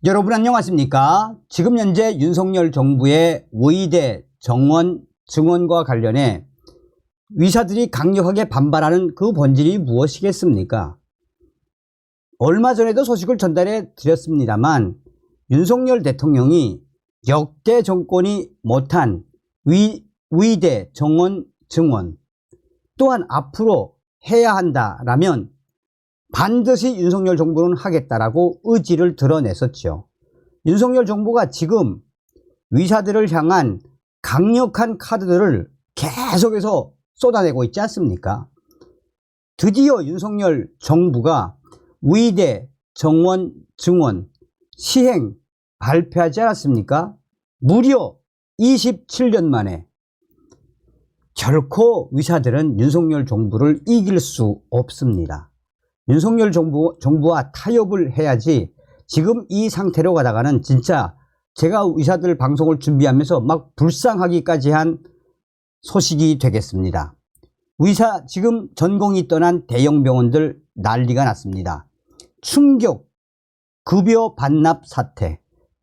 여러분 안녕하십니까? 지금 현재 윤석열 정부의 의대 정원 증원과 관련해 의사들이 강력하게 반발하는 그 본질이 무엇이겠습니까? 얼마 전에도 소식을 전달해 드렸습니다만 윤석열 대통령이 역대 정권이 못한 의대 정원 증원 또한 앞으로 해야 한다라면 반드시 윤석열 정부는 하겠다라고 의지를 드러냈었죠. 윤석열 정부가 지금 의사들을 향한 강력한 카드들을 계속해서 쏟아내고 있지 않습니까? 드디어 윤석열 정부가 의대 정원 증원 시행 발표하지 않았습니까? 무려 27년 만에. 결코 의사들은 윤석열 정부를 이길 수 없습니다. 윤석열 정부와 타협을 해야지 지금 이 상태로 가다가는 진짜 제가 의사들 방송을 준비하면서 막 불쌍하기까지 한 소식이 되겠습니다. 의사 지금 전공이 떠난 대형 병원들 난리가 났습니다. 충격 급여 반납 사태,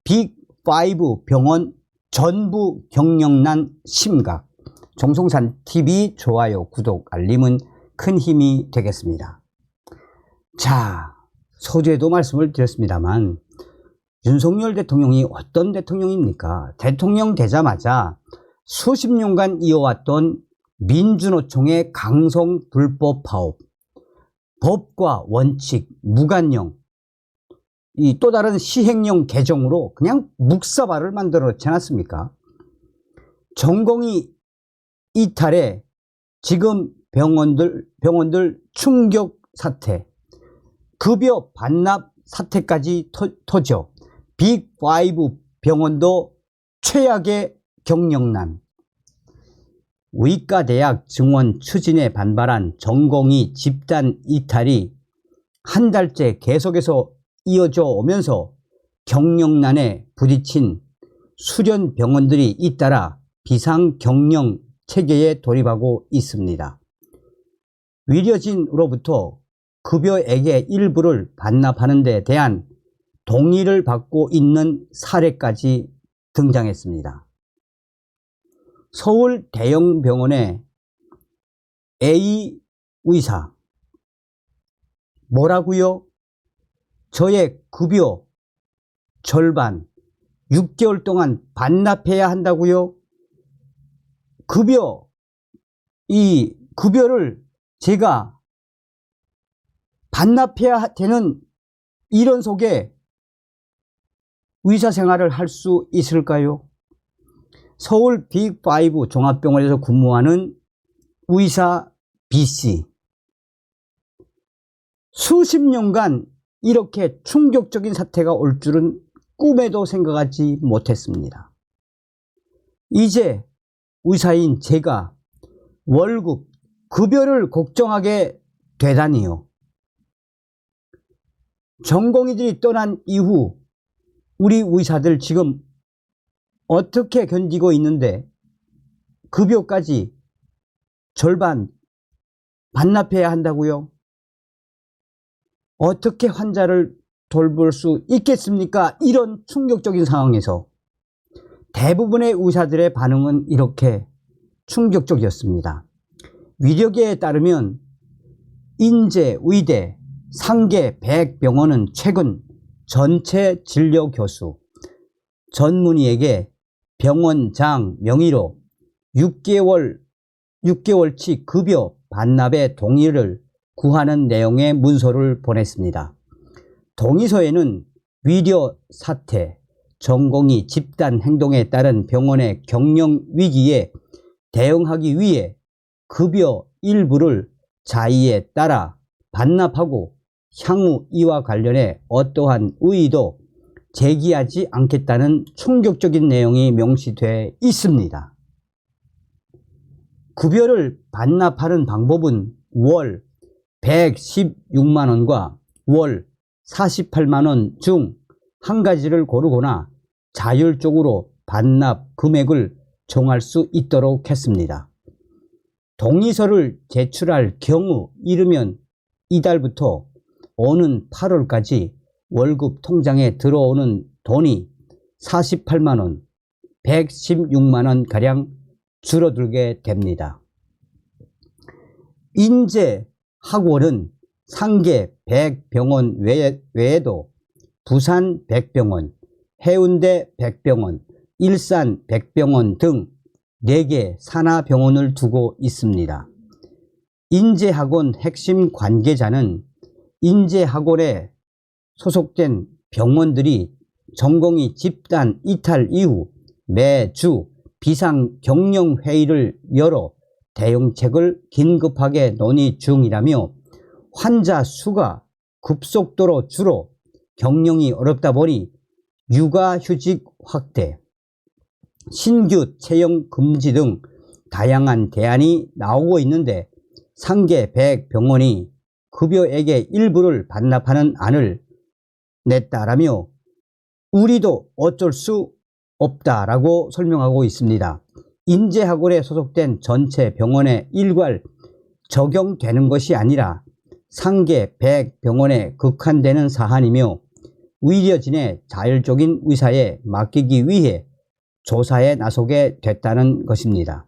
빅5 병원 전부 경영난 심각. 정성산 TV 좋아요, 구독, 알림은 큰 힘이 되겠습니다. 자, 서두에도 말씀을 드렸습니다만 윤석열 대통령이 어떤 대통령입니까? 대통령 되자마자 수십 년간 이어왔던 민주노총의 강성 불법 파업, 법과 원칙, 무관령, 이 또 다른 시행령 개정으로 그냥 묵사발을 만들어 놓지 않았습니까? 전공의 이탈에 지금 병원들 충격 사태, 급여 반납 사태까지 터져 빅5 병원도 최악의 경영난. 의과대학 증원 추진에 반발한 전공의 집단 이탈이 한 달째 계속해서 이어져 오면서 경영난에 부딪힌 수련 병원들이 잇따라 비상경영 체계에 돌입하고 있습니다. 의료진으로부터 급여액의 일부를 반납하는 데 대한 동의를 받고 있는 사례까지 등장했습니다. 서울 대형 병원의 A 의사, 뭐라고요? 저의 급여 절반 6개월 동안 반납해야 한다고요? 이 급여를 제가 반납해야 되는 이런 속에 의사 생활을 할 수 있을까요? 서울 빅5 종합병원에서 근무하는 의사 B씨. 수십 년간 이렇게 충격적인 사태가 올 줄은 꿈에도 생각하지 못했습니다. 이제 의사인 제가 월급, 급여를 걱정하게 되다니요. 전공의들이 떠난 이후 우리 의사들 지금 어떻게 견디고 있는데 급여까지 절반 반납해야 한다고요? 어떻게 환자를 돌볼 수 있겠습니까? 이런 충격적인 상황에서 대부분의 의사들의 반응은 이렇게 충격적이었습니다. 위력에 따르면 인제, 의대, 상계 100병원은 최근 전체 진료 교수, 전문의에게 병원장 명의로 6개월치 급여 반납의 동의를 구하는 내용의 문서를 보냈습니다. 동의서에는 위료 사태, 전공의 집단 행동에 따른 병원의 경영 위기에 대응하기 위해 급여 일부를 자의에 따라 반납하고 향후 이와 관련해 어떠한 의의도 제기하지 않겠다는 충격적인 내용이 명시되어 있습니다. 급여를 반납하는 방법은 월 116만원과 월 48만원 중 한 가지를 고르거나 자율적으로 반납 금액을 정할 수 있도록 했습니다. 동의서를 제출할 경우 이르면 이달부터 오는 8월까지 월급 통장에 들어오는 돈이 48만원, 116만원 줄어들게 됩니다. 인제학원은 상계 100병원 외에도 부산 100병원, 해운대 100병원, 일산 100병원 등 4개 산하병원을 두고 있습니다. 인제학원 핵심 관계자는 인제학원에 소속된 병원들이 전공의 집단 이탈 이후 매주 비상경영회의를 열어 대응책을 긴급하게 논의 중이라며 환자 수가 급속도로 줄어 경영이 어렵다 보니 육아휴직 확대, 신규 채용 금지 등 다양한 대안이 나오고 있는데 상계 100병원이 급여액의 일부를 반납하는 안을 냈다라며 우리도 어쩔 수 없다라고 설명하고 있습니다. 인제학원에 소속된 전체 병원의 일괄 적용되는 것이 아니라 상계 100병원에 국한되는 사안이며 의료진의 자율적인 의사에 맡기기 위해 조사에 나서게 됐다는 것입니다.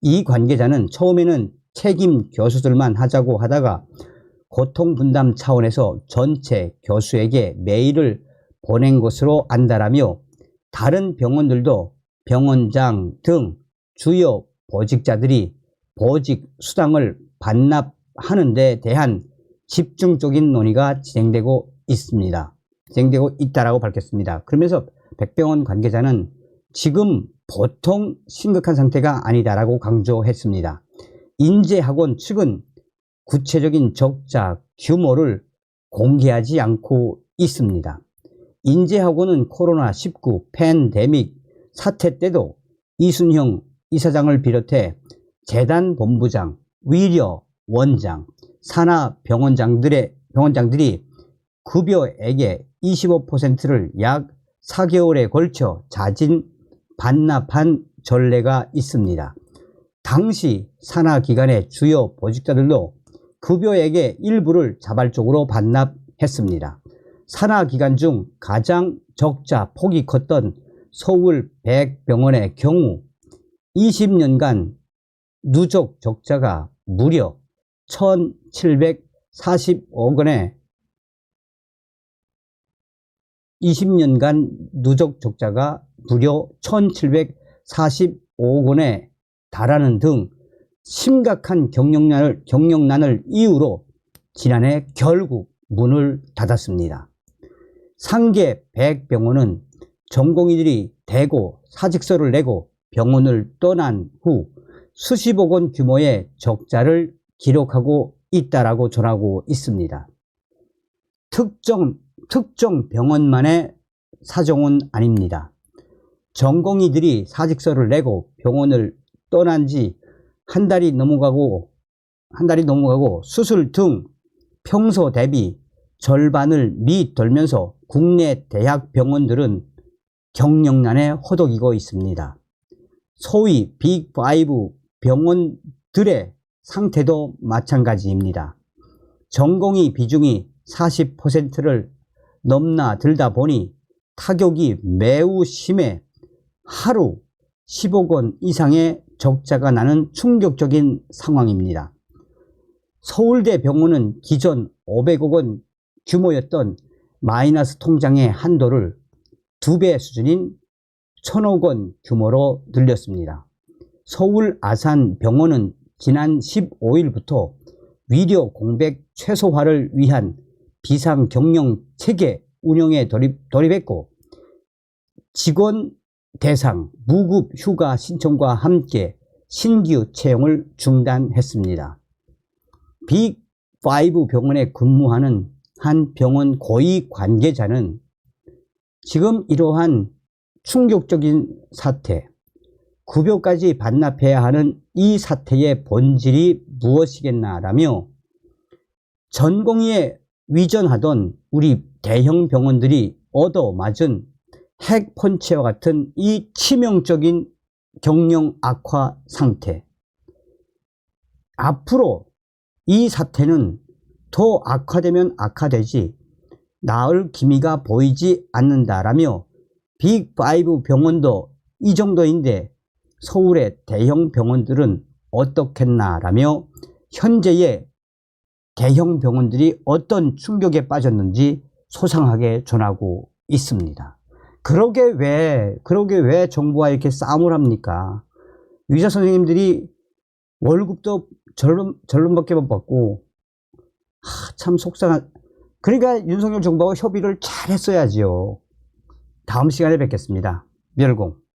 이 관계자는 처음에는 책임 교수들만 하자고 하다가 고통분담 차원에서 전체 교수에게 메일을 보낸 것으로 안다라며 다른 병원들도 병원장 등 주요 보직자들이 보직 수당을 반납하는 데 대한 집중적인 논의가 진행되고 있다라고 밝혔습니다. 그러면서 백병원 관계자는 지금 보통 심각한 상태가 아니다라고 강조했습니다. 인제학원 측은 구체적인 적자 규모를 공개하지 않고 있습니다. 인제학원은 코로나19 팬데믹 사태 때도 이순형 이사장을 비롯해 재단 본부장, 의료 원장, 산하 병원장들이 급여액의 25%를 약 4개월에 걸쳐 자진 반납한 전례가 있습니다. 당시 산하기관의 주요 보직자들도 급여액의 일부를 자발적으로 반납했습니다. 산하기관 중 가장 적자 폭이 컸던 서울 100병원의 경우 20년간 누적 적자가 무려 1,740억 원에 20년간 누적 적자가 무려 1,745억 원에 달하는 등 심각한 경영난을 이유로 지난해 결국 문을 닫았습니다. 상계 100병원은 전공의들이 대거 사직서를 내고 병원을 떠난 후 수십억 원 규모의 적자를 기록하고 있다라고 전하고 있습니다. 특정 병원만의 사정은 아닙니다. 전공의들이 사직서를 내고 병원을 떠난 지 한 달이 넘어가고 수술 등 평소 대비 절반을 밑돌면서 국내 대학 병원들은 경영난에 허덕이고 있습니다. 소위 빅5 병원들의 상태도 마찬가지입니다. 전공의 비중이 40%를 넘나들다 보니 타격이 매우 심해 하루 10억 원 이상의 적자가 나는 충격적인 상황입니다. 서울대 병원은 기존 500억 원 규모였던 마이너스 통장의 한도를 2배 수준인 1,000억 원 규모로 늘렸습니다. 서울 아산병원은 지난 15일부터 위료 공백 최소화를 위한 비상경영 체계 운영에 돌입했고 직원 대상 무급 휴가 신청과 함께 신규 채용을 중단했습니다. 빅5 병원에 근무하는 한 병원 고위 관계자는 지금 이러한 충격적인 사태, 급여까지 반납해야 하는 이 사태의 본질이 무엇이겠나라며 전공의에 위전하던 우리 대형 병원들이 얻어맞은 핵펀치와 같은 이 치명적인 경영 악화 상태, 앞으로 이 사태는 더 악화되면 악화되지 나을 기미가 보이지 않는다라며 빅5 병원도 이 정도인데 서울의 대형 병원들은 어떻겠나라며 현재의 대형 병원들이 어떤 충격에 빠졌는지 소상하게 전하고 있습니다. 그러게 왜 정부와 이렇게 싸움을 합니까? 의사 선생님들이 월급도 절름밖에 못 받고 참 속상한. 그러니까 윤석열 정부와 협의를 잘 했어야지요. 다음 시간에 뵙겠습니다. 멸공.